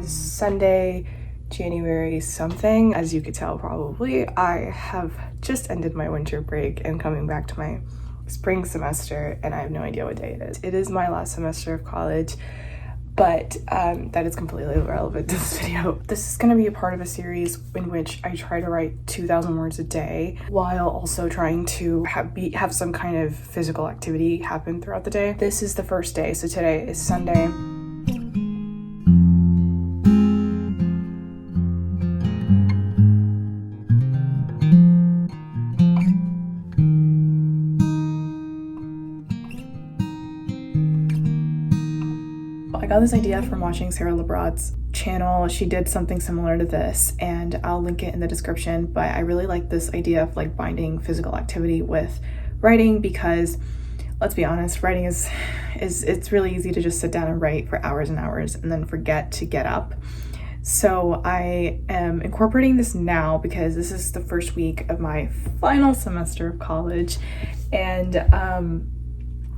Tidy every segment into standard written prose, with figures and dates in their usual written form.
is Sunday, January something. As you could tell probably, I have just ended my winter break and coming back to my spring semester, and I have no idea what day it is. It is my last semester of college, but that is completely irrelevant to this video. This is going to be a part of a series in which I try to write 2,000 words a day while also trying to have some kind of physical activity happen throughout the day. This is the first day, so today is Sunday. I got this idea from watching Sarah Labrat's channel. She did something similar to this, and I'll link it in the description, but I really like this idea of like binding physical activity with writing, because let's be honest, writing is it's really easy to just sit down and write for hours and hours and then forget to get up. So I am incorporating this now because this is the first week of my final semester of college, and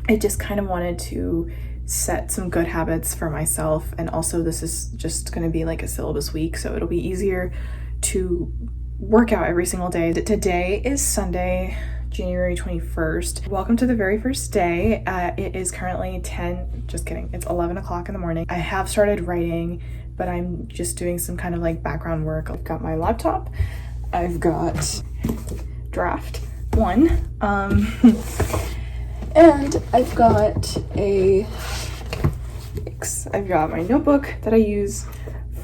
I just kind of wanted to set some good habits for myself, and also this is just going to be like a syllabus week, so it'll be easier to work out every single day. Today is Sunday, January 21st. Welcome to the very first day. It is currently it's 11 o'clock in the morning. I have started writing, but I'm just doing some kind of like background work. I've got my laptop, I've got draft 1, and I've got my notebook that I use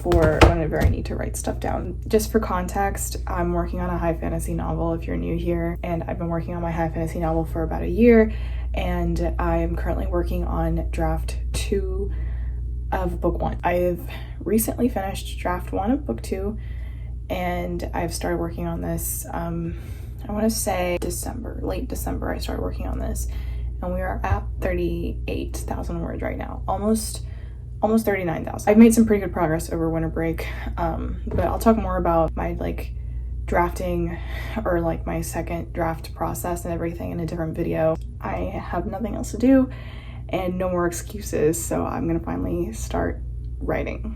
for whenever I need to write stuff down. Just for context, I'm working on a high fantasy novel if you're new here, and I've been working on my high fantasy novel for about a year, and I'm currently working on draft 2 of book 1. I've recently finished draft 1 of book 2, and I've started working on this, I want to say late December I started working on this, and we are at 38,000 words right now, almost 39,000. I've made some pretty good progress over winter break, but I'll talk more about my like drafting or like my second draft process and everything in a different video. I have nothing else to do and no more excuses, so I'm gonna finally start writing.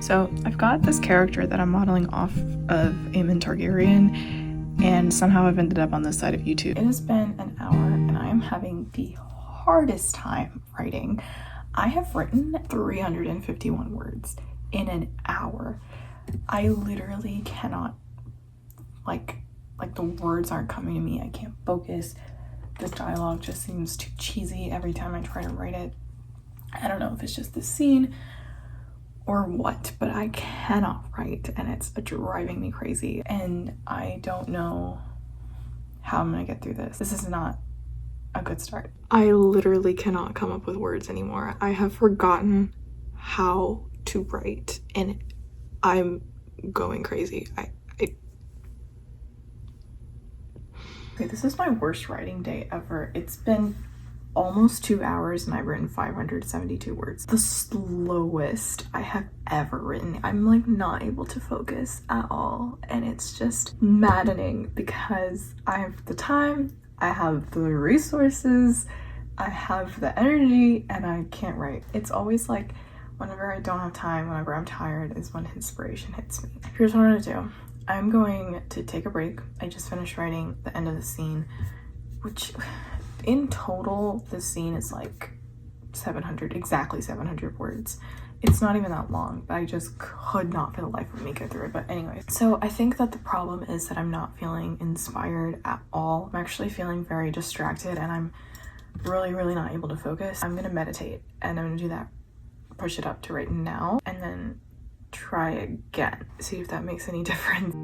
So I've got this character that I'm modeling off of Aemon Targaryen, and somehow I've ended up on this side of YouTube. It has been an hour and I am having the hardest time writing. I have written 351 words in an hour. I literally cannot, like the words aren't coming to me. I can't focus. This dialogue just seems too cheesy every time I try to write it. I don't know if it's just the scene or what, but I cannot write, and it's driving me crazy, and I don't know how I'm gonna get through this. This is not a good start. I literally cannot come up with words anymore. I have forgotten how to write, and I'm going crazy. Okay, this is my worst writing day ever. It's been almost 2 hours and I've written 572 words. The slowest I have ever written. I'm like not able to focus at all, and it's just maddening because I have the time, I have the resources, I have the energy, and I can't write. It's always like whenever I don't have time, whenever I'm tired is when inspiration hits me. Here's what I'm gonna do. I'm going to take a break. I just finished writing the end of the scene, which in total, this scene is like exactly 700 words. It's not even that long, but I just could not for the life of me get through it. But anyway, so I think that the problem is that I'm not feeling inspired at all. I'm actually feeling very distracted, and I'm really not able to focus. I'm gonna meditate, and I'm gonna do that, push it up to right now, and then try again, see if that makes any difference.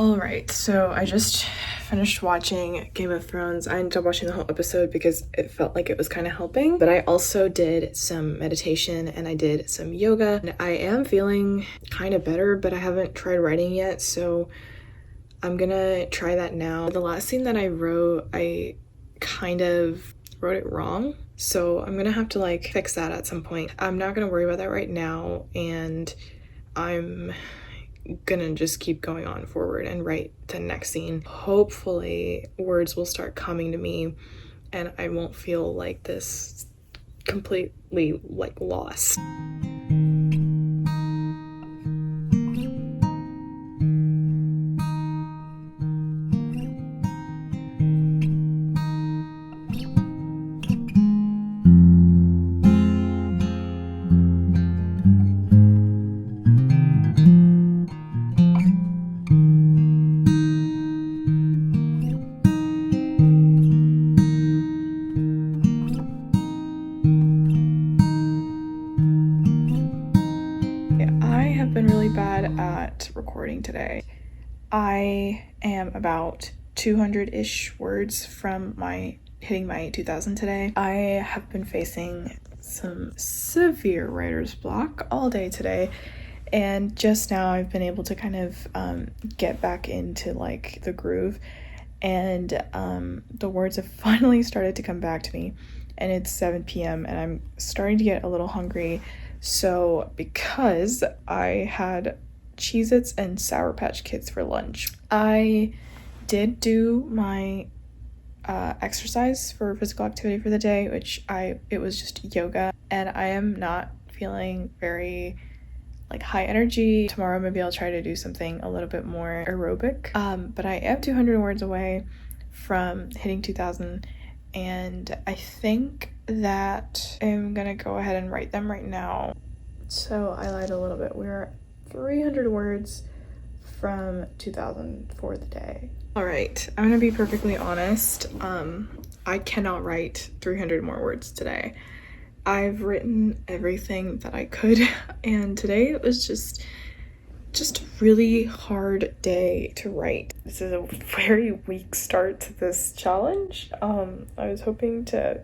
Alright, so I just finished watching Game of Thrones. I ended up watching the whole episode because it felt like it was kind of helping, but I also did some meditation and I did some yoga. And I am feeling kind of better, but I haven't tried writing yet, so I'm gonna try that now. The last thing that I wrote, I kind of wrote it wrong, so I'm gonna have to like fix that at some point. I'm not gonna worry about that right now, and I'm gonna just keep going on forward and write the next scene. Hopefully words will start coming to me and I won't feel like this completely like lost. Been really bad at recording today. I am about 200-ish words from hitting my 2000 today. I have been facing some severe writer's block all day today, and just now I've been able to kind of get back into like the groove, and the words have finally started to come back to me, and it's 7 p.m. and I'm starting to get a little hungry. So because I had Cheez-Its and Sour Patch Kids for lunch, I did do my exercise for physical activity for the day, which it was just yoga, and I am not feeling very like high energy. Tomorrow maybe I'll try to do something a little bit more aerobic, but I am 200 words away from hitting 2000, and I think that I'm gonna go ahead and write them right now. So I lied a little bit. We're 300 words from 2000 for the day. All right, I'm gonna be perfectly honest. I cannot write 300 more words today. I've written everything that I could, and today it was just a really hard day to write. This is a very weak start to this challenge. I was hoping to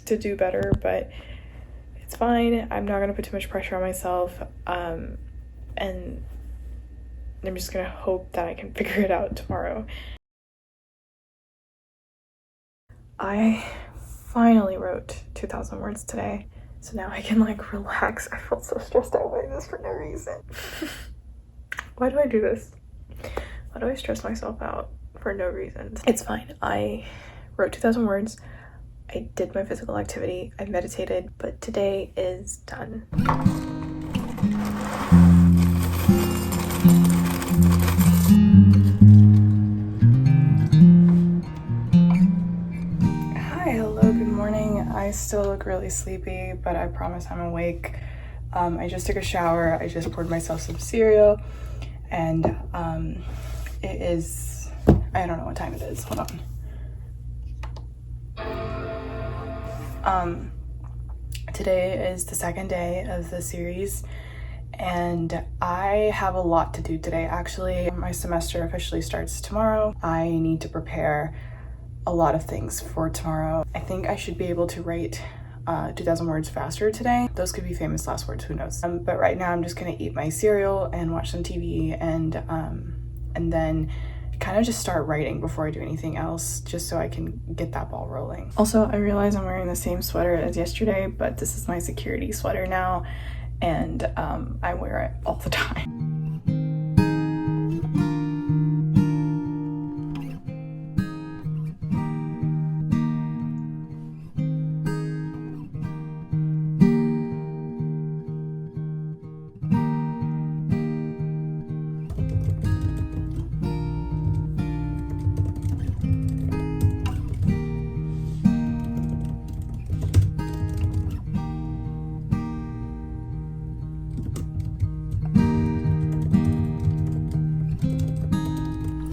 do better, but it's fine. I'm not gonna put too much pressure on myself, and I'm just gonna hope that I can figure it out tomorrow. I finally wrote 2000 words today, so now I can like relax. I felt so stressed out by this for no reason. Why do I do this? Why do I stress myself out for no reason? It's fine. I wrote 2000 words. I did my physical activity. I meditated, but today is done. Hi, hello, good morning. I still look really sleepy, but I promise I'm awake. I just took a shower. I just poured myself some cereal, and it is, I don't know what time it is. Hold on. Today is the second day of the series, and I have a lot to do today. Actually, my semester officially starts tomorrow. I need to prepare a lot of things for tomorrow. I think I should be able to write 2000 words faster today. Those could be famous last words, who knows. But right now I'm just gonna eat my cereal and watch some TV, and then kind of just start writing before I do anything else, just so I can get that ball rolling. Also, I realize I'm wearing the same sweater as yesterday, but this is my security sweater now, and I wear it all the time.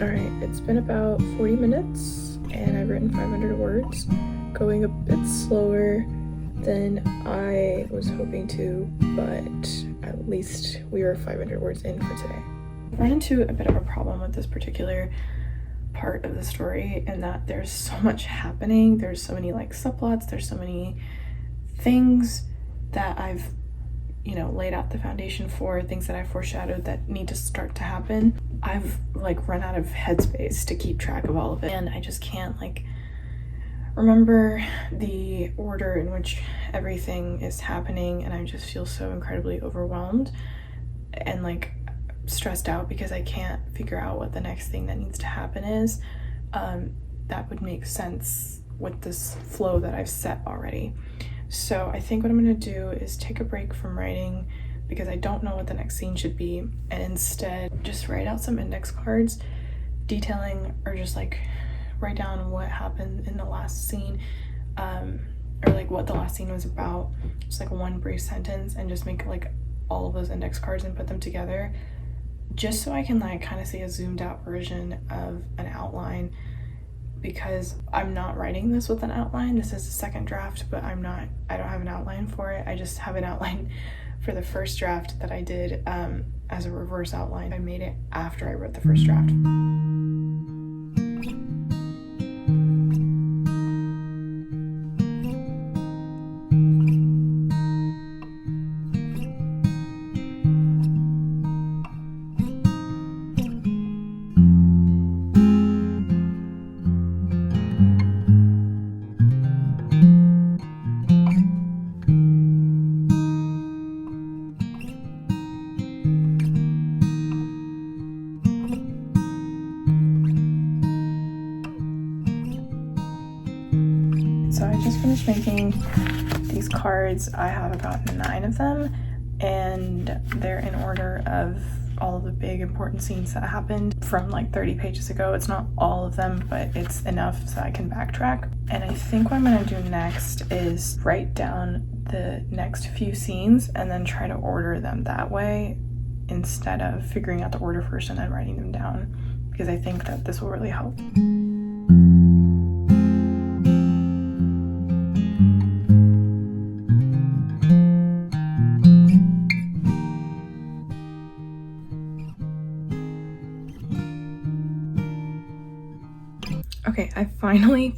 Alright, it's been about 40 minutes and I've written 500 words, going a bit slower than I was hoping to, but at least we are 500 words in for today. I run into a bit of a problem with this particular part of the story in that there's so much happening. There's so many like subplots, there's so many things that I've, you know, laid out the foundation for, things that I foreshadowed that need to start to happen. I've like run out of headspace to keep track of all of it, and I just can't like remember the order in which everything is happening, and I just feel so incredibly overwhelmed and like stressed out because I can't figure out what the next thing that needs to happen is. That would make sense with this flow that I've set already. So I think what I'm gonna do is take a break from writing because I don't know what the next scene should be, and instead just write out some index cards detailing, or just like write down what happened in the last scene, or like what the last scene was about, just like one brief sentence, and just make like all of those index cards and put them together, just so I can like kind of see a zoomed out version of an outline, because I'm not writing this with an outline. This is a second draft, but I don't have an outline for it. I just have an outline for the first draft that I did as a reverse outline. I made it after I wrote the first draft. So I just finished making these cards. I have about 9 of them, and they're in order of all of the big important scenes that happened from like 30 pages ago. It's not all of them, but it's enough so I can backtrack. And I think what I'm gonna do next is write down the next few scenes and then try to order them that way, instead of figuring out the order first and then writing them down, because I think that this will really help. Okay, I finally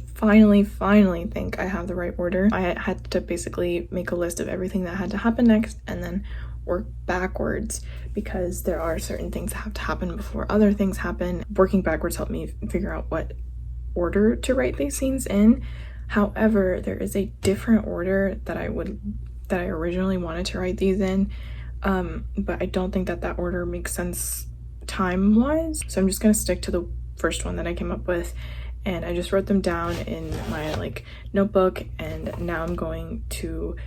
think I have the right order. I had to basically make a list of everything that had to happen next and then work backwards, because there are certain things that have to happen before other things happen. Working backwards helped me figure out what order to write these scenes in. However, there is a different order that I originally wanted to write these in, but I don't think that order makes sense time-wise. So I'm just gonna stick to the first one that I came up with, and I just wrote them down in my like notebook, and now I'm going to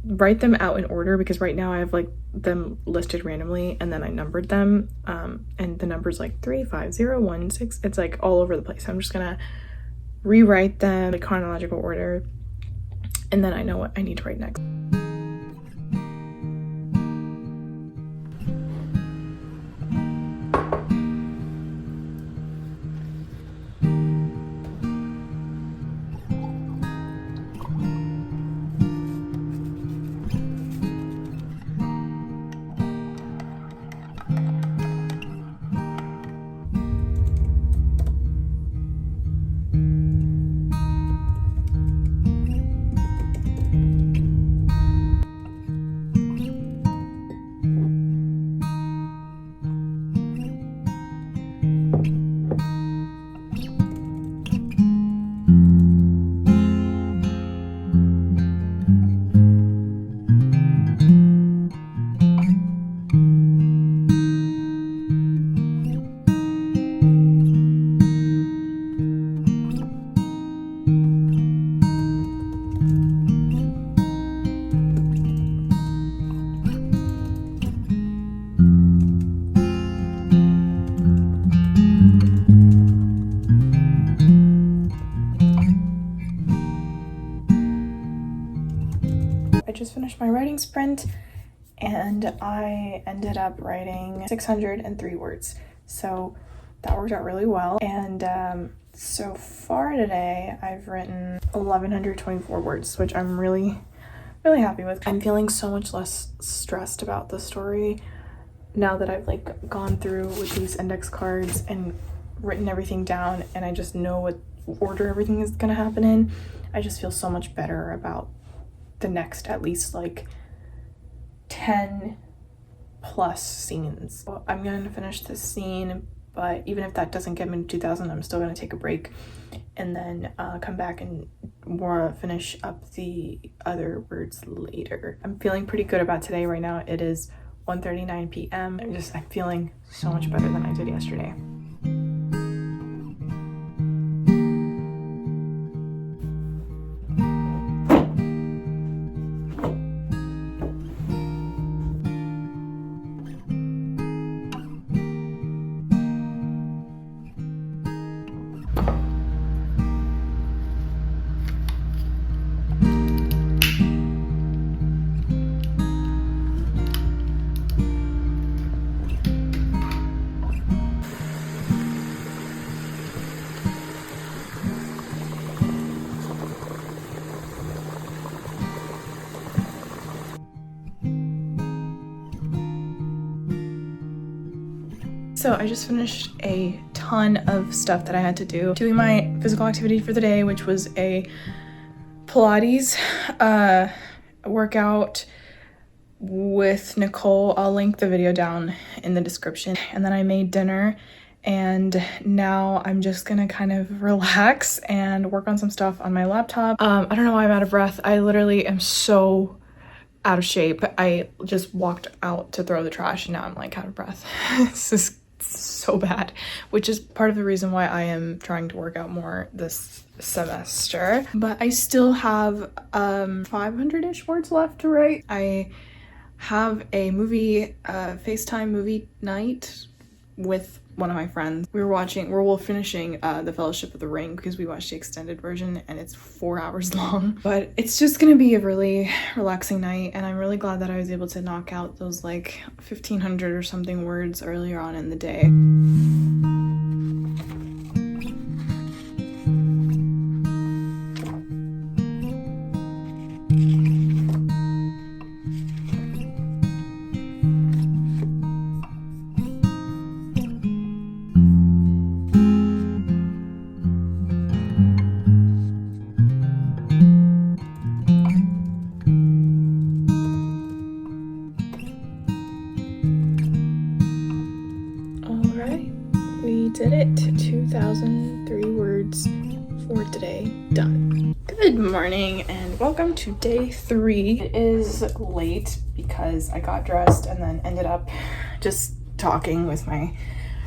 write them out in order, because right now I have like them listed randomly and then I numbered them, and the numbers like 3, 5, 0, 1, 6, it's like all over the place. So I'm just gonna rewrite them in chronological order, and then I know what I need to write next. Just finished my writing sprint, and I ended up writing 603 words, so that worked out really well. And so far today I've written 1124 words, which I'm really happy with. I'm feeling so much less stressed about the story now that I've like gone through with these index cards and written everything down and I just know what order everything is gonna happen in, I just feel so much better about the next at least like 10 plus scenes. Well, I'm gonna finish this scene, but even if that doesn't get me to 2000, I'm still gonna take a break and then come back and finish up the other words later. I'm feeling pretty good about today. Right now it is 1:39 p.m. I'm feeling so much better than I did yesterday. So I just finished a ton of stuff that I had to do. Doing my physical activity for the day, which was a Pilates workout with Nicole. I'll link the video down in the description. And then I made dinner, and now I'm just gonna kind of relax and work on some stuff on my laptop. I don't know why I'm out of breath. I literally am so out of shape. I just walked out to throw the trash and now I'm like out of breath. This is so bad, which is part of the reason why I am trying to work out more this semester. But I still have 500-ish words left to write. I have a movie, FaceTime movie night with one of my friends. We're finishing The Fellowship of the Ring because we watched the extended version and it's 4 hours long. But it's just gonna be a really relaxing night, and I'm really glad that I was able to knock out those like 1,500 or something words earlier on in the day. We did it. 2,003 words for today. Done. Good morning and welcome to day 3. It is late because I got dressed and then ended up just talking with my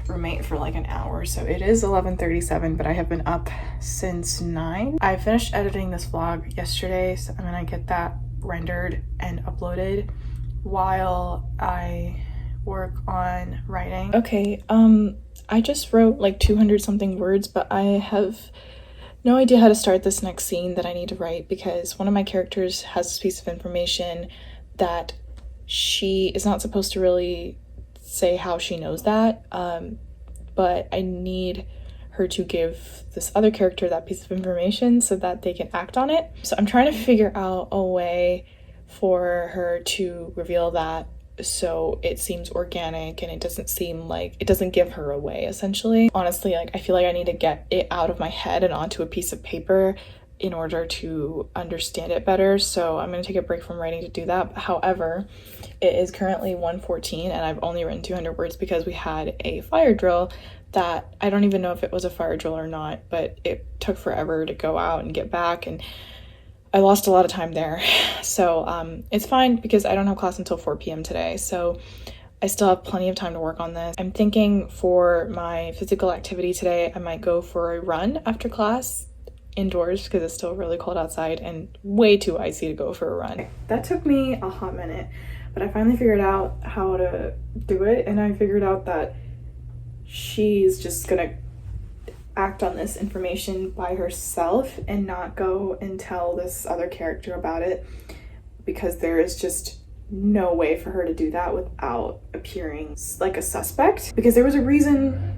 roommate for like an hour. So it is 11:37, but I have been up since 9. I finished editing this vlog yesterday, so I'm gonna get that rendered and uploaded while I work on writing. Okay, I just wrote like 200 something words, but I have no idea how to start this next scene that I need to write because one of my characters has this piece of information that she is not supposed to really say how she knows that, but I need her to give this other character that piece of information so that they can act on it. So I'm trying to figure out a way for her to reveal that so it seems organic and it doesn't give her away, essentially. Honestly, like I feel like I need to get it out of my head and onto a piece of paper in order to understand it better. So I'm going to take a break from writing to do that. However, it is currently 1:14 and I've only written 200 words because we had a fire drill that I don't even know if it was a fire drill or not, but it took forever to go out and get back, and I lost a lot of time there. So it's fine because I don't have class until 4 p.m. today. So I still have plenty of time to work on this. I'm thinking for my physical activity today, I might go for a run after class indoors because it's still really cold outside and way too icy to go for a run. That took me a hot minute, but I finally figured out how to do it, and I figured out that she's just gonna act on this information by herself and not go and tell this other character about it, because there is just no way for her to do that without appearing like a suspect, because there was a reason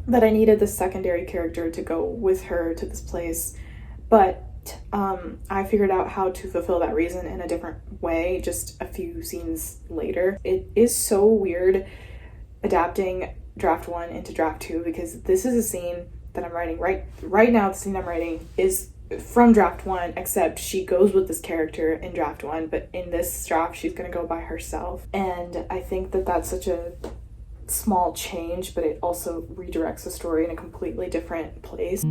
that I needed the secondary character to go with her to this place, but I figured out how to fulfill that reason in a different way just a few scenes later. It is so weird adapting draft 1 into draft 2 because this is a scene that I'm writing right now. The scene I'm writing is from draft 1, except she goes with this character in draft 1, but in this draft she's gonna go by herself. And I think that that's such a small change, but it also redirects the story in a completely different place.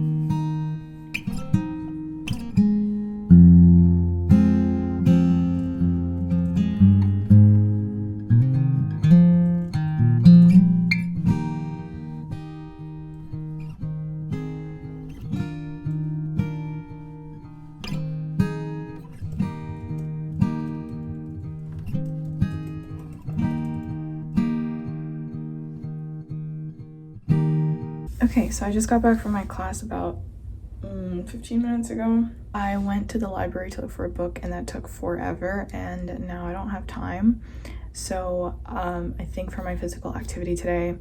Okay, so I just got back from my class about 15 minutes ago. I went to the library to look for a book and that took forever, and now I don't have time. So I think for my physical activity today,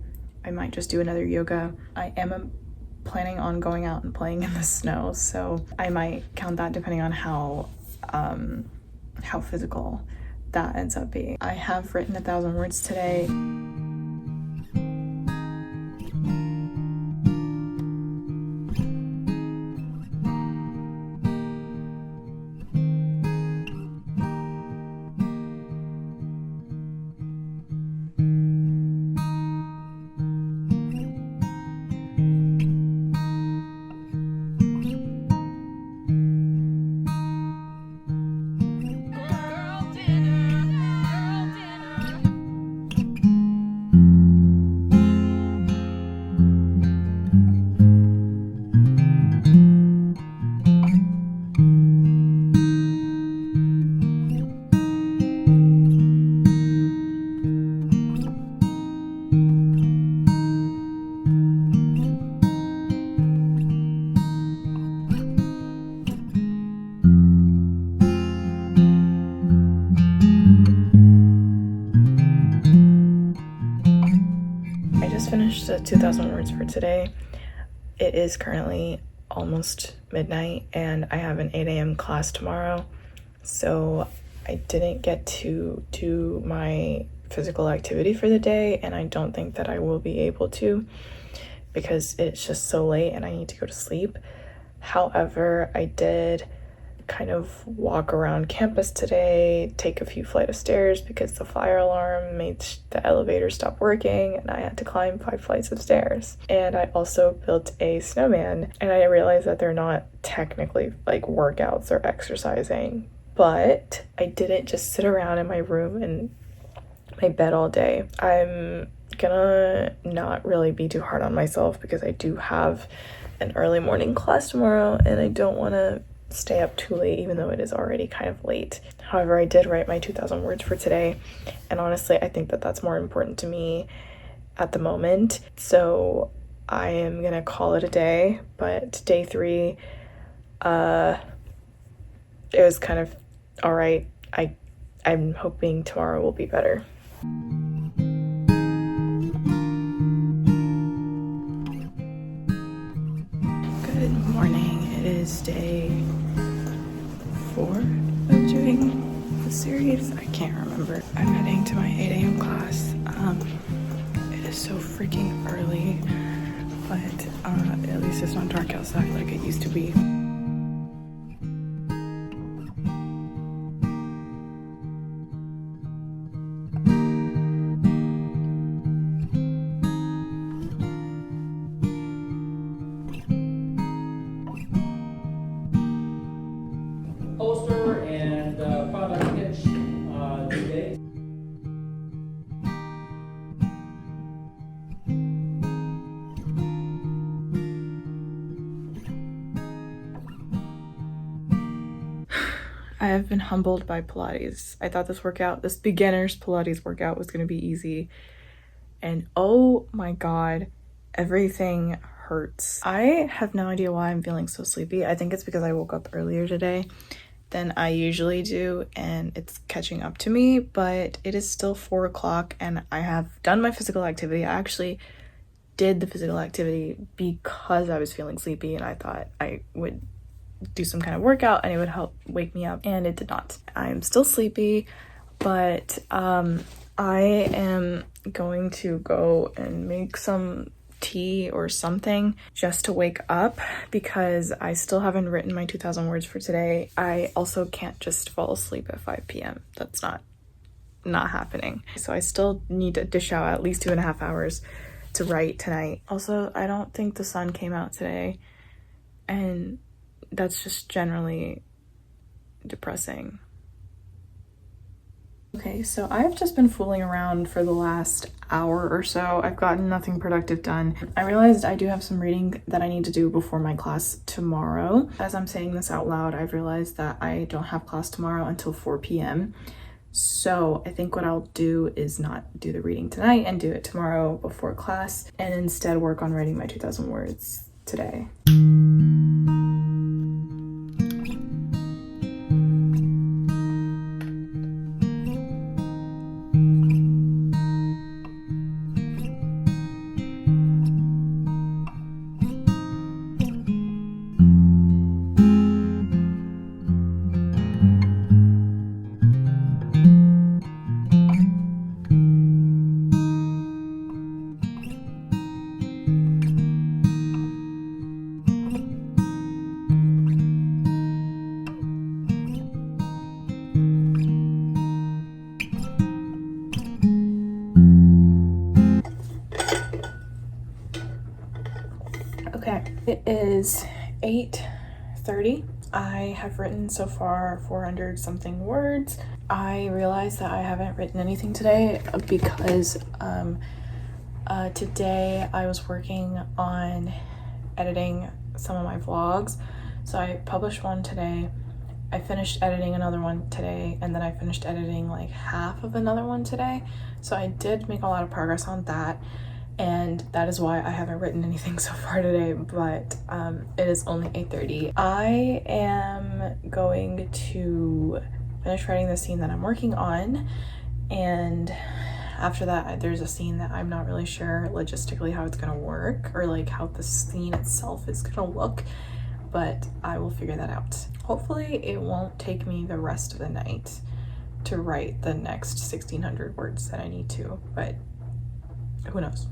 I might just do another yoga. I am planning on going out and playing in the snow, so I might count that depending on how physical that ends up being. I have written 1,000 words today. Finished the 2,000 words for today. It is currently almost midnight and I have an 8 a.m. class tomorrow, so I didn't get to do my physical activity for the day, and I don't think that I will be able to because it's just so late and I need to go to sleep. However, I did kind of walk around campus today, take a few flights of stairs because the fire alarm made the elevator stop working and I had to climb 5 flights of stairs. And I also built a snowman, and I realized that they're not technically like workouts or exercising, but I didn't just sit around in my room and my bed all day. I'm gonna not really be too hard on myself because I do have an early morning class tomorrow and I don't want to stay up too late even though it is already kind of late. However, I did write my 2,000 words for today, and honestly I think that that's more important to me at the moment, so I am gonna call it a day. But day 3 it was kind of all right. I'm hoping tomorrow will be better. Good morning. It is day 4 of doing the series. I can't remember. I'm heading to my 8 a.m. class. It is so freaking early, but at least it's not dark outside like it used to be. Poster and product pitch due date. I have been humbled by Pilates. I thought this beginner's Pilates workout was gonna be easy, and oh my god, everything hurts. I have no idea why I'm feeling so sleepy. I think it's because I woke up earlier today than I usually do and it's catching up to me, but it is still 4 o'clock and I have done my physical activity. I actually did the physical activity because I was feeling sleepy and I thought I would do some kind of workout and it would help wake me up, and it did not. I'm still sleepy, but I I am going to go and make some tea or something just to wake up because I still haven't written my 2,000 words for today. I also can't just fall asleep at 5 p.m. That's not happening. So I still need to dish out at least 2.5 hours to write tonight. Also, I don't think the sun came out today, and that's just generally depressing. Okay, so I've just been fooling around for the last hour or so. I've gotten nothing productive done. I realized I do have some reading that I need to do before my class tomorrow. As I'm saying this out loud, I've realized that I don't have class tomorrow until 4 p.m. So I think what I'll do is not do the reading tonight and do it tomorrow before class, and instead work on writing my 2,000 words today. Okay, it is 8:30. I have written so far 400 something words. I realized that I haven't written anything today because today I was working on editing some of my vlogs. So I published one today, I finished editing another one today, and then I finished editing like half of another one today. So I did make a lot of progress on that, and that is why I haven't written anything so far today, but it is only 8:30. I am going to finish writing the scene that I'm working on, and after that there's a scene that I'm not really sure logistically how it's gonna work, or like how the scene itself is gonna look, but I will figure that out. Hopefully it won't take me the rest of the night to write the next 1,600 words that I need to, but who knows.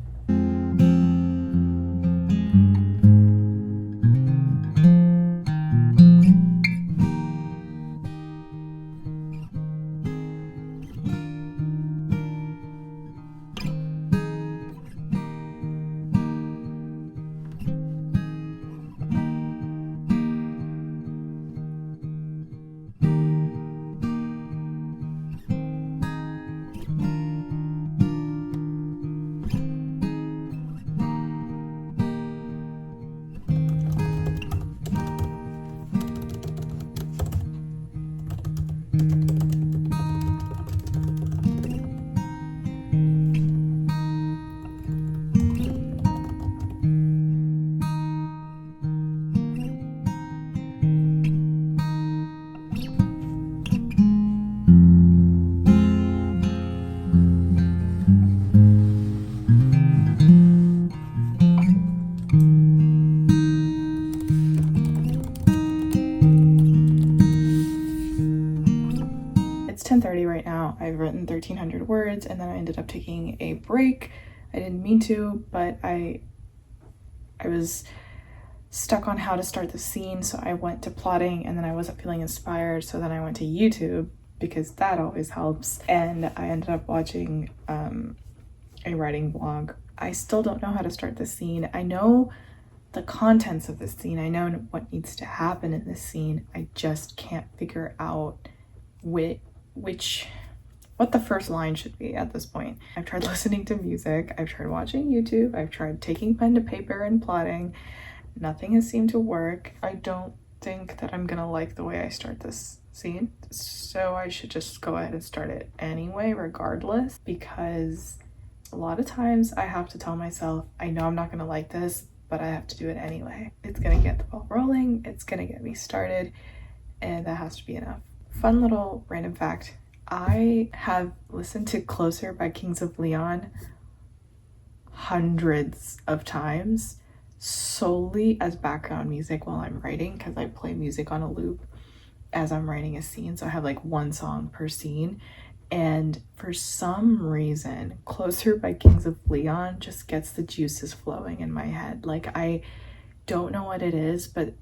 It's 10:30 right now. I've written 1,300 words, and then I ended up taking a break. I didn't mean to, but I was stuck on how to start the scene, so I went to plotting, and then I wasn't feeling inspired, so then I went to YouTube because that always helps, and I ended up watching a writing vlog. I still don't know how to start the scene. I know the contents of the scene. I know what needs to happen in this scene. I just can't figure out what the first line should be at this point. I've tried listening to music, I've tried watching YouTube, I've tried taking pen to paper and plotting. Nothing has seemed to work. I don't think that I'm gonna like the way I start this scene, so I should just go ahead and start it anyway, regardless, because a lot of times I have to tell myself, I know I'm not gonna like this, but I have to do it anyway. It's gonna get the ball rolling, it's gonna get me started, and that has to be enough. Fun little random fact, I have listened to Closer by Kings of Leon hundreds of times solely as background music while I'm writing, because I play music on a loop as I'm writing a scene, so I have like one song per scene, And for some reason, Closer by Kings of Leon just gets the juices flowing in my head. Like, I don't know what it is, but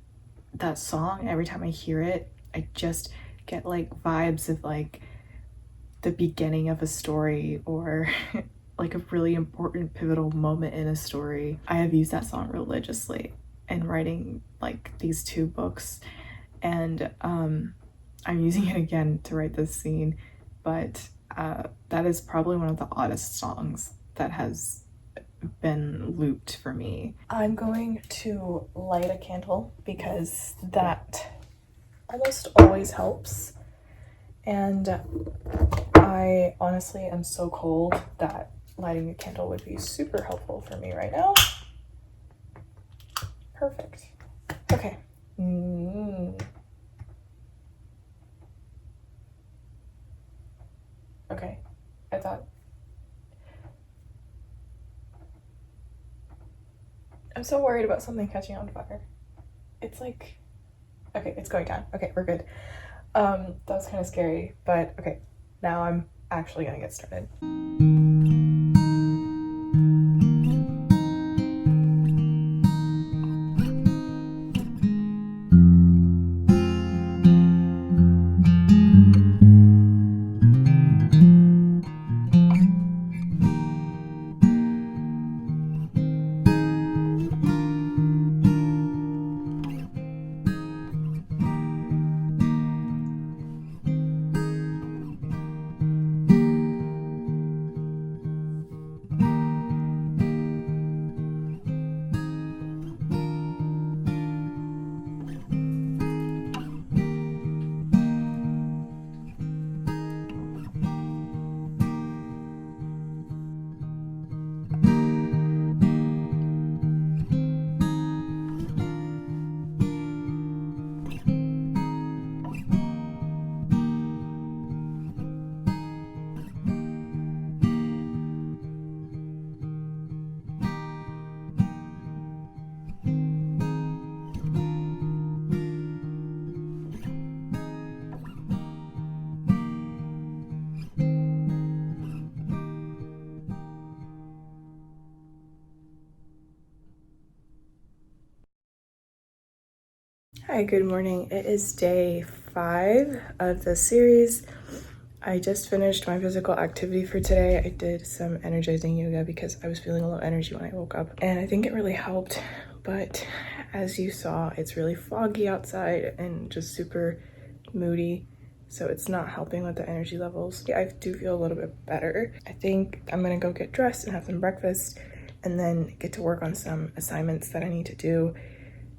that song, every time I hear it, I just get like vibes of like the beginning of a story or like a really important pivotal moment in a story. I have used that song religiously in writing like these 2 books, and I'm using it again to write this scene, but that is probably one of the oddest songs that has been looped for me. I'm going to light a candle because that almost always helps, and I honestly am so cold that lighting a candle would be super helpful for me right now. Perfect. Okay. Okay, I thought. I'm so worried about something catching on fire. It's like, okay, it's going down. Okay, we're good. That was kind of scary, but okay, now I'm actually gonna get started. Hi, good morning. It is day 5 of the series. I just finished my physical activity for today. I did some energizing yoga because I was feeling low energy when I woke up, and I think it really helped. But as you saw, it's really foggy outside and just super moody, so it's not helping with the energy levels. I do feel a little bit better. I think I'm gonna go get dressed and have some breakfast and then get to work on some assignments that I need to do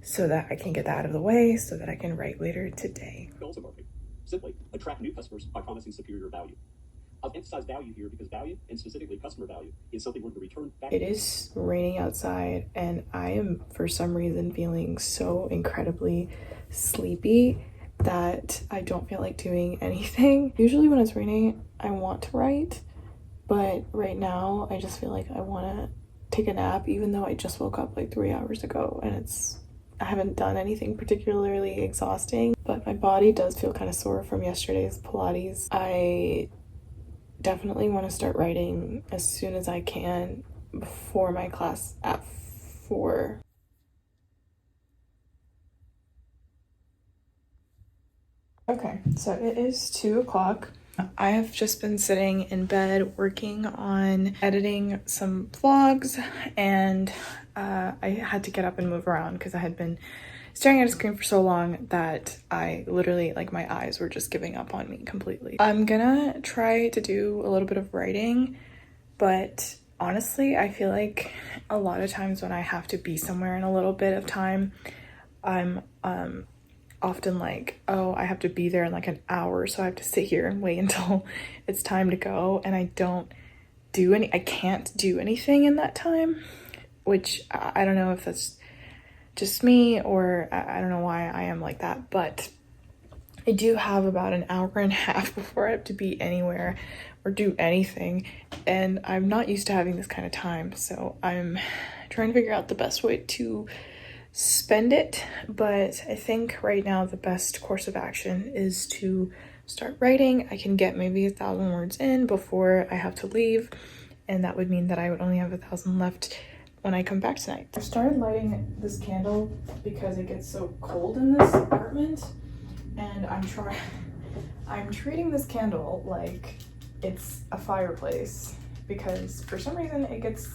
so that I can get that out of the way so that I can write later today. Goals of marketing. Simply attract new customers by promising superior value. I've emphasized value here because value, and specifically customer value, is something we're going to return back. It is raining outside and I am for some reason feeling so incredibly sleepy that I don't feel like doing anything. Usually when it's raining, I want to write, but right now I just feel like I want to take a nap, even though I just woke up like 3 hours ago and I haven't done anything particularly exhausting, but my body does feel kind of sore from yesterday's Pilates. I definitely want to start writing as soon as I can before my class at 4. Okay, so it is 2 o'clock. I have just been sitting in bed working on editing some vlogs, and I had to get up and move around because I had been staring at a screen for so long that I literally, like, my eyes were just giving up on me completely. I'm gonna try to do a little bit of writing, but honestly, I feel like a lot of times when I have to be somewhere in a little bit of time, I'm often like, oh, I have to be there in like an hour, so I have to sit here and wait until it's time to go, and I can't do anything in that time, which I don't know if that's just me or I don't know why I am like that, but I do have about an hour and a half before I have to be anywhere or do anything, and I'm not used to having this kind of time, so I'm trying to figure out the best way to spend it. But I think right now the best course of action is to start writing, I can get maybe 1,000 words in before I have to leave, and that would mean that I would only have 1,000 left when I come back tonight. I started lighting this candle because it gets so cold in this apartment, and I'm treating this candle like it's a fireplace because for some reason it gets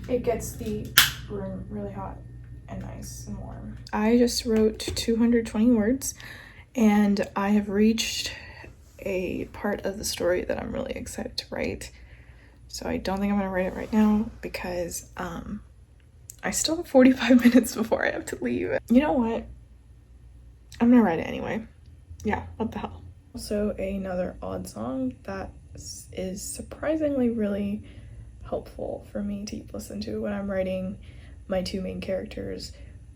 the room really hot and nice and warm. I just wrote 220 words, and I have reached a part of the story that I'm really excited to write. So I don't think I'm gonna write it right now because I still have 45 minutes before I have to leave. You know what? I'm gonna write it anyway. Yeah, what the hell. Also, another odd song that is surprisingly really helpful for me to listen to when I'm writing my two main characters,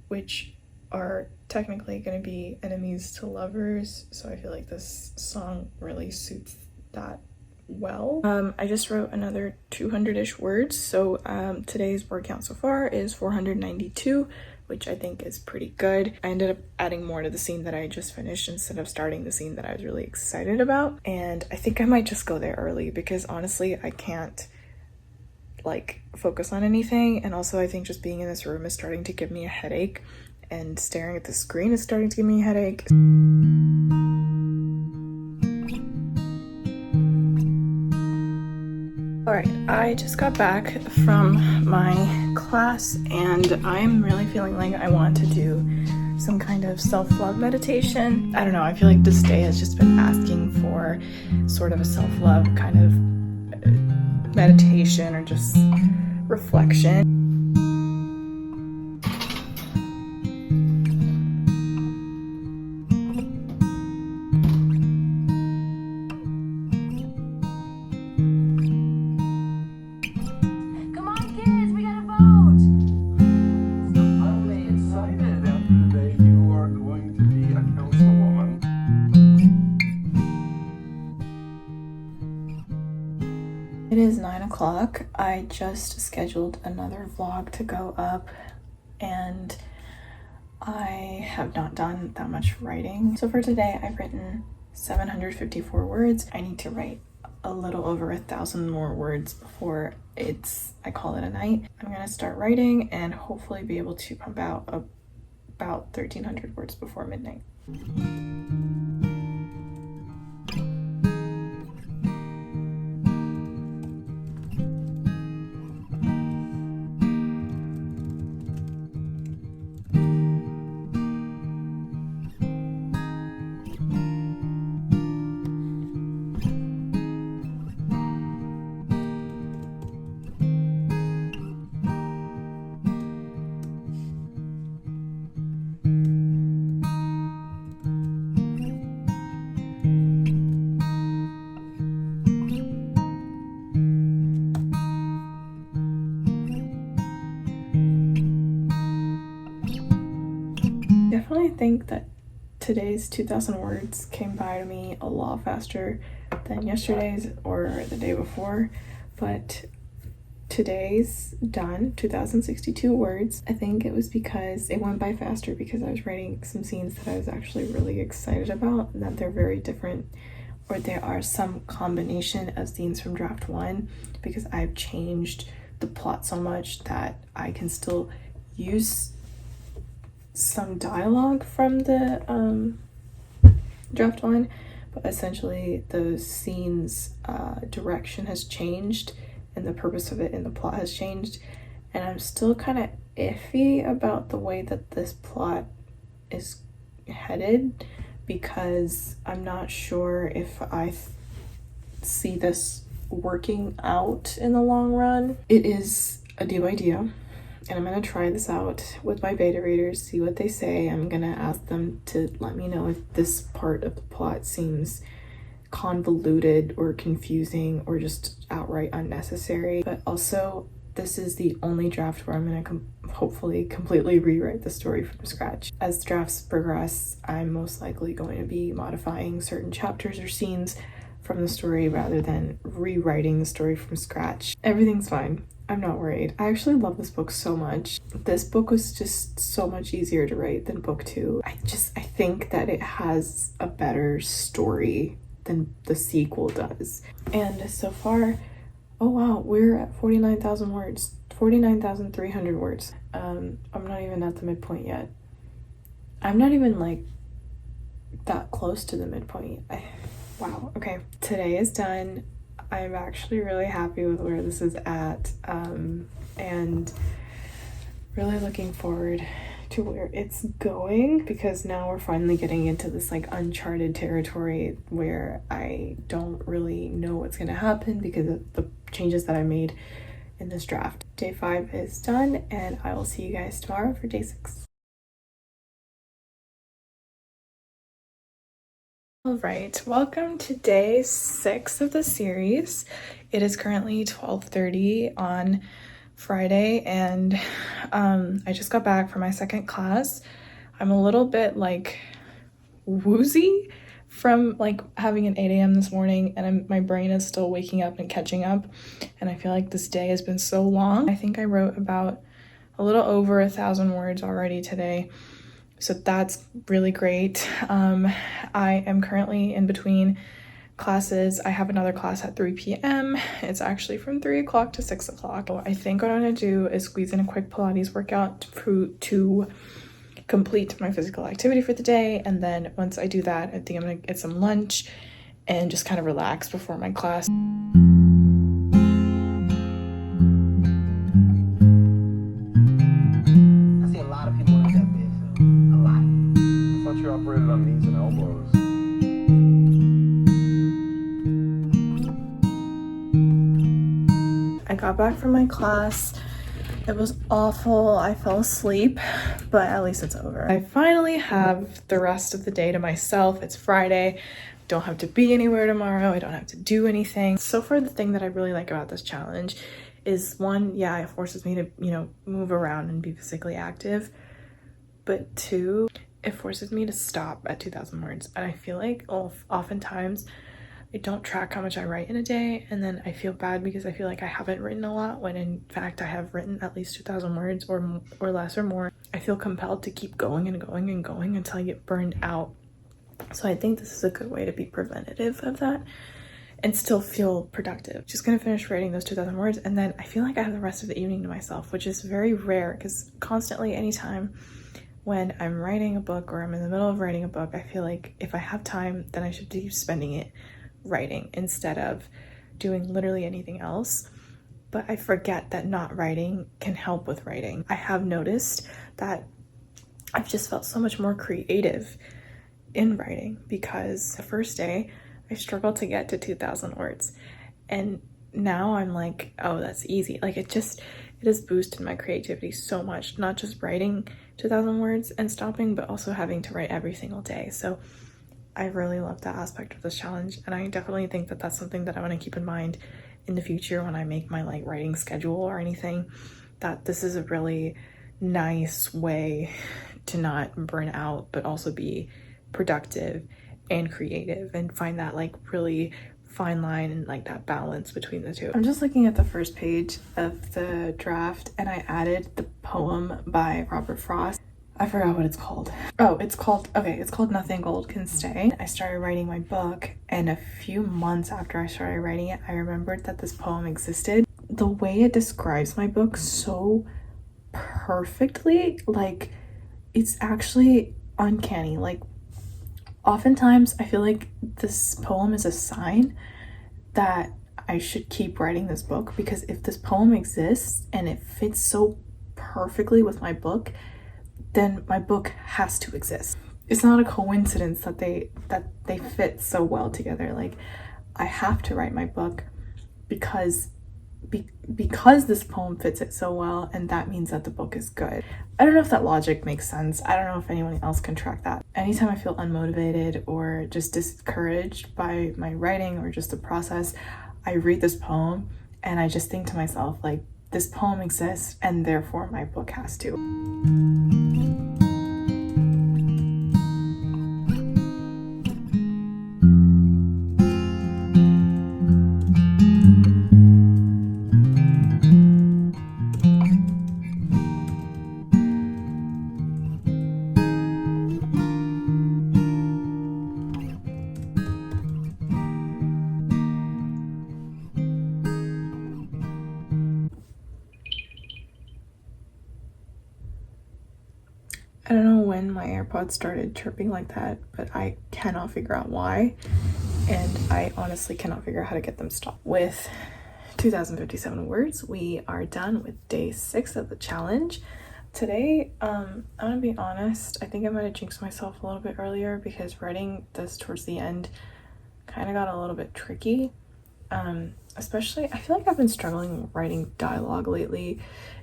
which are technically going to be enemies to lovers, so I feel like this song really suits that well. I just wrote another 200-ish words, so today's word count so far is 492, which I think is pretty good. I ended up adding more to the scene that I just finished instead of starting the scene that I was really excited about, and I think I might just go there early because honestly I can't like focus on anything, and also I think just being in this room is starting to give me a headache, and staring at the screen is starting to give me a headache. Alright, I just got back from my class and I'm really feeling like I want to do some kind of self-love meditation. I don't know, I feel like this day has just been asking for sort of a self-love kind of meditation or just reflection. It is 9 o'clock. I just scheduled another vlog to go up and I have not done that much writing. So for today, I've written 754 words. I need to write a little over 1,000 more words before I call it a night. I'm gonna start writing and hopefully be able to pump out about 1,300 words before midnight. I think that today's 2,000 words came by to me a lot faster than yesterday's or the day before, but today's done, 2,062 words. I think it was because it went by faster because I was writing some scenes that I was actually really excited about and that they're very different, or there are some combination of scenes from draft 1 because I've changed the plot so much that I can still use some dialogue from the draft 1, but essentially the scene's direction has changed and the purpose of it in the plot has changed, and I'm still kind of iffy about the way that this plot is headed because I'm not sure if I see this working out in the long run. It is a new idea and I'm gonna try this out with my beta readers, see what they say. I'm gonna ask them to let me know if this part of the plot seems convoluted or confusing or just outright unnecessary. But also, this is the only draft where I'm gonna hopefully completely rewrite the story from scratch. As drafts progress, I'm most likely going to be modifying certain chapters or scenes from the story rather than rewriting the story from scratch. Everything's fine. I'm not worried. I actually love this book so much. This book was just so much easier to write than book 2. I think that it has a better story than the sequel does. And so far, oh wow, we're at 49,000 words. 49,300 words. I'm not even at the midpoint yet. I'm not even like that close to the midpoint. Wow, okay. Today is done. I'm actually really happy with where this is at, and really looking forward to where it's going, because now we're finally getting into this like uncharted territory where I don't really know what's going to happen because of the changes that I made in this draft. Day 5 is done, and I will see you guys tomorrow for day 6. All right, welcome to day 6 of the series. It is currently 12:30 on Friday, and I just got back from my second class. I'm a little bit like woozy from like having an 8 a.m. this morning, and my brain is still waking up and catching up, and I feel like this day has been so long. I think I wrote about a little over 1,000 words already today. So that's really great. I am currently in between classes. I have another class at 3 p.m. It's actually from 3 o'clock to 6 o'clock. I think what I'm gonna do is squeeze in a quick Pilates workout to complete my physical activity for the day. And then once I do that, I think I'm gonna get some lunch and just kind of relax before my class. Operated on knees and elbows. I got back from my class. It was awful. I fell asleep, but at least it's over. I finally have the rest of the day to myself. It's Friday. Don't have to be anywhere tomorrow. I don't have to do anything. So far, the thing that I really like about this challenge is, one, yeah, it forces me to, move around and be physically active. But 2, it forces me to stop at 2,000 words. And I feel like oftentimes I don't track how much I write in a day, and then I feel bad because I feel like I haven't written a lot, when in fact I have written at least 2,000 words or less or more. I feel compelled to keep going and going and going until I get burned out. So I think this is a good way to be preventative of that and still feel productive. Just gonna finish writing those 2,000 words, and then I feel like I have the rest of the evening to myself, which is very rare, because constantly, anytime when I'm writing a book or I'm in the middle of writing a book, I feel like if I have time, then I should be spending it writing instead of doing literally anything else. But I forget that not writing can help with writing. I have noticed that I've just felt so much more creative in writing, because the first day I struggled to get to 2,000 words, and now I'm like, oh, that's easy. Like it has boosted my creativity so much, not just writing 2,000 words and stopping, but also having to write every single day. So I really love that aspect of this challenge, and I definitely think that that's something that I want to keep in mind in the future when I make my like writing schedule or anything, that this is a really nice way to not burn out but also be productive and creative, and find that like really fine line and like that balance between the two. I'm just looking at the first page of the draft, and I added the poem by Robert Frost. I forgot what it's called. Oh, it's called Nothing Gold Can Stay. I started writing my book, and a few months after I started writing it, I remembered that this poem existed. The way it describes my book so perfectly, like it's actually uncanny. Like oftentimes I feel like this poem is a sign that I should keep writing this book, because if this poem exists and it fits so perfectly with my book, then my book has to exist. It's not a coincidence that they fit so well together. Like I have to write my book because this poem fits it so well, and that means that the book is good. I don't know if that logic makes sense. I don't know if anyone else can track that. Anytime I feel unmotivated or just discouraged by my writing or just the process, I read this poem and I just think to myself, like, this poem exists and therefore my book has to. I don't know when my AirPods started chirping like that, but I cannot figure out why. And I honestly cannot figure out how to get them stopped. With 2,057 words, we are done with day 6 of the challenge. Today, I'm gonna be honest, I think I might have jinxed myself a little bit earlier because writing this towards the end kind of got a little bit tricky. Especially, I feel like I've been struggling writing dialogue lately.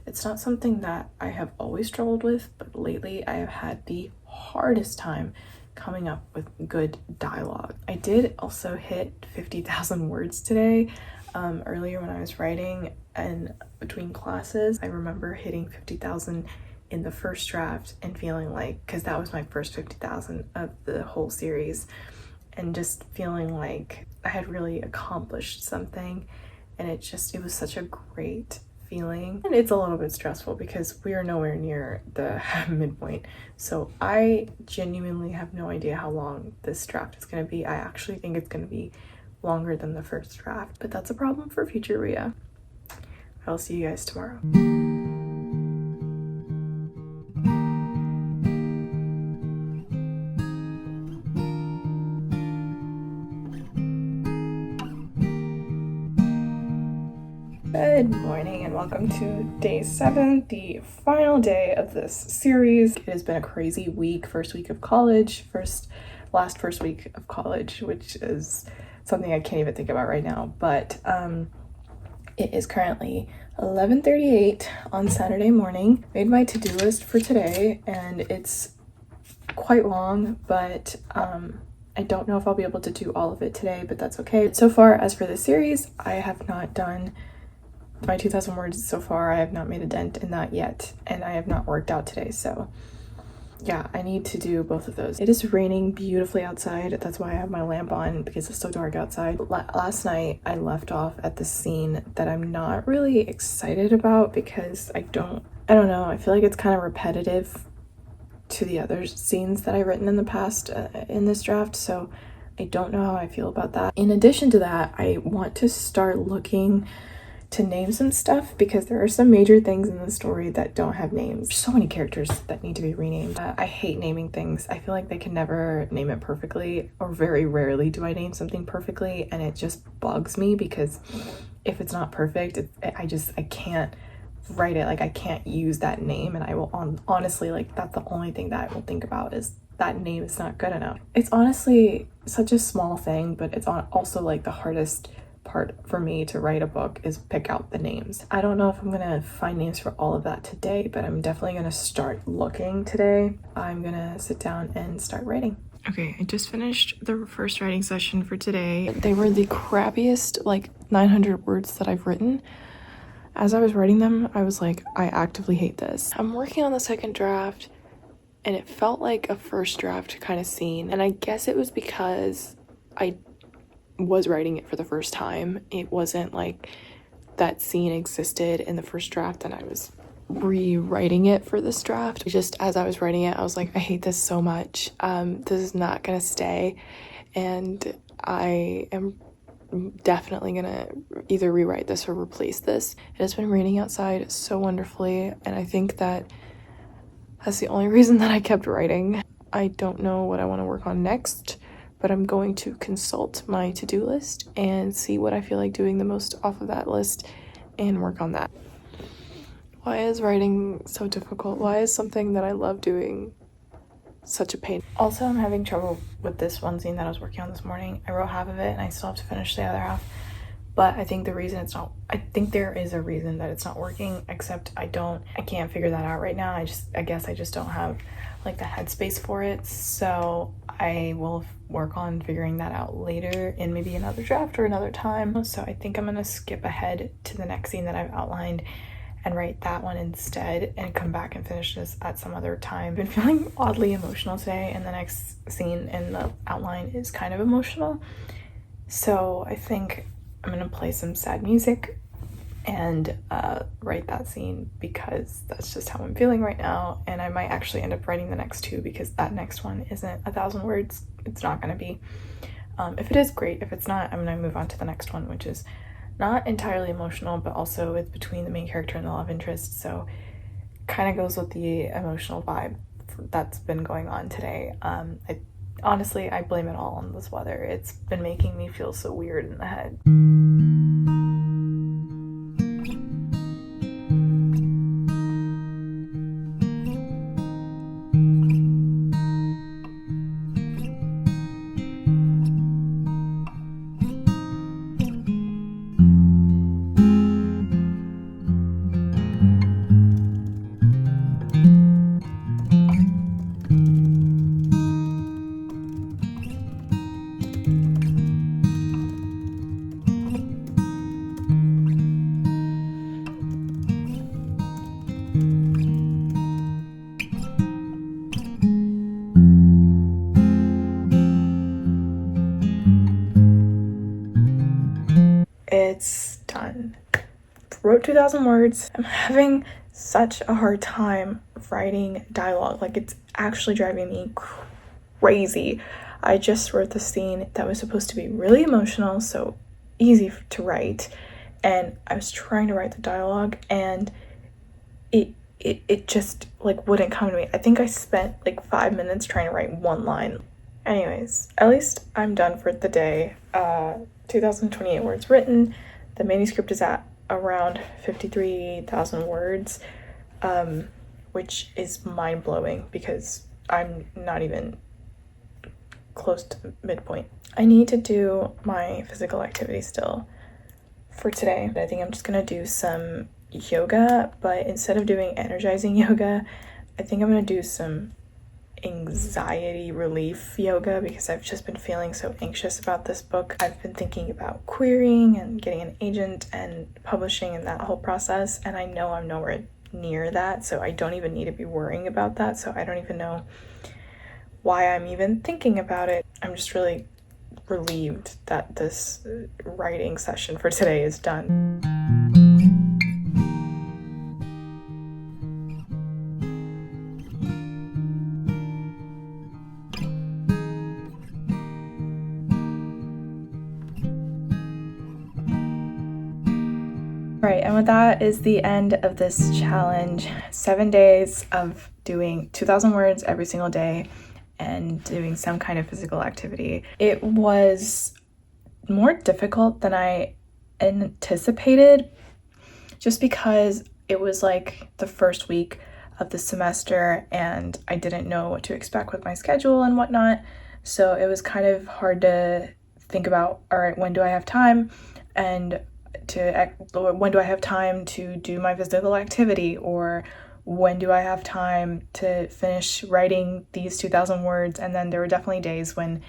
It's not something that I have always struggled with, but lately I have had the hardest time coming up with good dialogue. I did also hit 50,000 words today. Earlier when I was writing and between classes, I remember hitting 50,000 in the first draft and feeling like, because that was my first 50,000 of the whole series, and just feeling like I had really accomplished something, and it was such a great feeling. And it's a little bit stressful because we are nowhere near the midpoint, so I genuinely have no idea how long this draft is going to be. I actually think it's going to be longer than the first draft, but that's a problem for future Rhea. I'll see you guys tomorrow. Good morning and welcome to day 7, the final day of this series. It has been a crazy week, first week of college, first week of college, which is something I can't even think about right now, but it is currently 11:38 on Saturday morning. Made my to-do list for today and it's quite long, but I don't know if I'll be able to do all of it today, but that's okay. So far, as for this series, I have not done my 2,000 words so far. I have not made a dent in that yet, and I have not worked out today, so yeah, I need to do both of those. It is raining beautifully outside. That's why I have my lamp on, because it's so dark outside. Last night I left off at the scene that I'm not really excited about because I don't know, I feel like it's kind of repetitive to the other scenes that I've written in the past in this draft, so I don't know how I feel about that. In addition to that, I want to start looking to name some stuff because there are some major things in the story that don't have names. There's so many characters that need to be renamed. I hate naming things. I feel like they can never name it perfectly, or very rarely do I name something perfectly, and it just bugs me because if it's not perfect, I can't write it, like I can't use that name, and I will honestly, like, that's the only thing that I will think about is that name is not good enough. It's honestly such a small thing, but it's also like the hardest part for me to write a book is pick out the names. I don't know if I'm gonna find names for all of that today, but I'm definitely gonna start looking today. I'm gonna sit down and start writing. Okay, I just finished the first writing session for today. They were the crappiest, like 900 words that I've written. As I was writing them, I was like, I actively hate this. I'm working on the second draft, and it felt like a first draft kind of scene, and I guess it was because I was writing it for the first time. It wasn't like that scene existed in the first draft and I was rewriting it for this draft. Just as I was writing it, I was like, I hate this so much. This is not gonna stay, and I am definitely gonna either rewrite this or replace this. It has been raining outside so wonderfully, and I think that's the only reason that I kept writing. I don't know what I want to work on next, but I'm going to consult my to-do list and see what I feel like doing the most off of that list and work on that. Why is writing so difficult? Why is something that I love doing such a pain? Also, I'm having trouble with this one scene that I was working on this morning. I wrote half of it and I still have to finish the other half, but I think there is a reason that it's not working, except I can't figure that out right now. I guess I just don't have like the headspace for it, so I will work on figuring that out later in maybe another draft or another time. So I think I'm gonna skip ahead to the next scene that I've outlined and write that one instead and come back and finish this at some other time. I've been feeling oddly emotional today, and the next scene in the outline is kind of emotional, so I think I'm gonna play some sad music and write that scene because that's just how I'm feeling right now. And I might actually end up writing the next two because that next one isn't 1,000 words. It's not gonna be. If it is, great. If it's not, I'm gonna move on to the next one, which is not entirely emotional, but also it's between the main character and the love interest, so kind of goes with the emotional vibe that's been going on today. Honestly, I blame it all on this weather. It's been making me feel so weird in the head. It's done. Wrote 2,000 words. I'm having such a hard time writing dialogue. Like, it's actually driving me crazy. I just wrote the scene that was supposed to be really emotional, so easy to write, and I was trying to write the dialogue, and it just like wouldn't come to me. I think I spent like 5 minutes trying to write one line. Anyways, at least I'm done for the day. 2,028 words written. The manuscript is at around 53,000 words, which is mind-blowing because I'm not even close to midpoint. I need to do my physical activity still for today. I think I'm just gonna do some yoga, but instead of doing energizing yoga, I think I'm gonna do some anxiety relief yoga because I've just been feeling so anxious about this book. I've been thinking about querying and getting an agent and publishing and that whole process, and I know I'm nowhere near that, so I don't even need to be worrying about that, so I don't even know why I'm even thinking about it. I'm just really relieved that this writing session for today is done. Right, and with that is the end of this challenge. 7 days of doing 2,000 words every single day and doing some kind of physical activity. It was more difficult than I anticipated just because it was like the first week of the semester and I didn't know what to expect with my schedule and whatnot. So it was kind of hard to think about, all right, when do I have time? And when do I have time to do my physical activity, or when do I have time to finish writing these 2,000 words? And then there were definitely days when,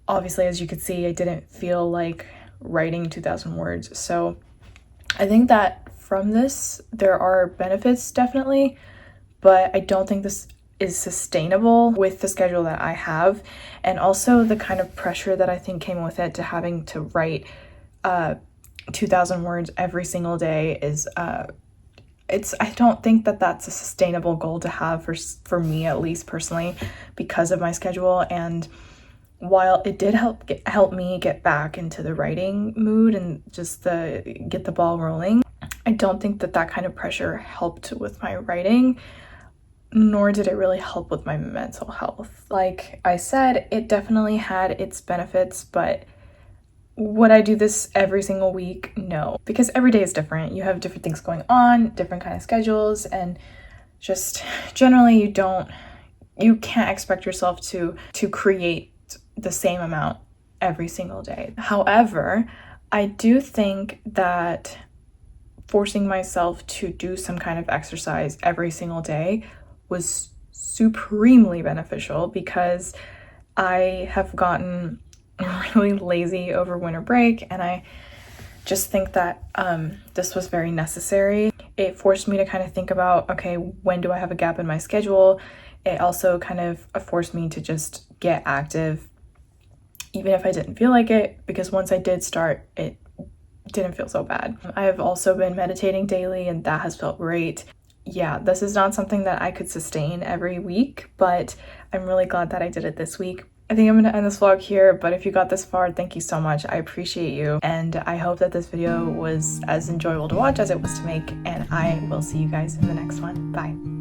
obviously, as you could see, I didn't feel like writing 2,000 words. So I think that from this, there are benefits definitely, but I don't think this is sustainable with the schedule that I have. And also the kind of pressure that I think came with it to having to write 2,000 words every single day is I don't think that that's a sustainable goal to have for me, at least personally, because of my schedule. And while it did help me get back into the writing mood and just get the ball rolling, I don't think that kind of pressure helped with my writing, nor did it really help with my mental health. Like I said, it definitely had its benefits, but would I do this every single week? No, because every day is different. You have different things going on, different kind of schedules, and just generally you can't expect yourself to create the same amount every single day. However, I do think that forcing myself to do some kind of exercise every single day was supremely beneficial because I have gotten really lazy over winter break, and I just think that this was very necessary. It forced me to kind of think about, okay, when do I have a gap in my schedule? It also kind of forced me to just get active, even if I didn't feel like it, because once I did start, it didn't feel so bad. I have also been meditating daily, and that has felt great. Yeah, this is not something that I could sustain every week, but I'm really glad that I did it this week. I think I'm going to end this vlog here, but if you got this far, thank you so much. I appreciate you, and I hope that this video was as enjoyable to watch as it was to make, and I will see you guys in the next one. Bye.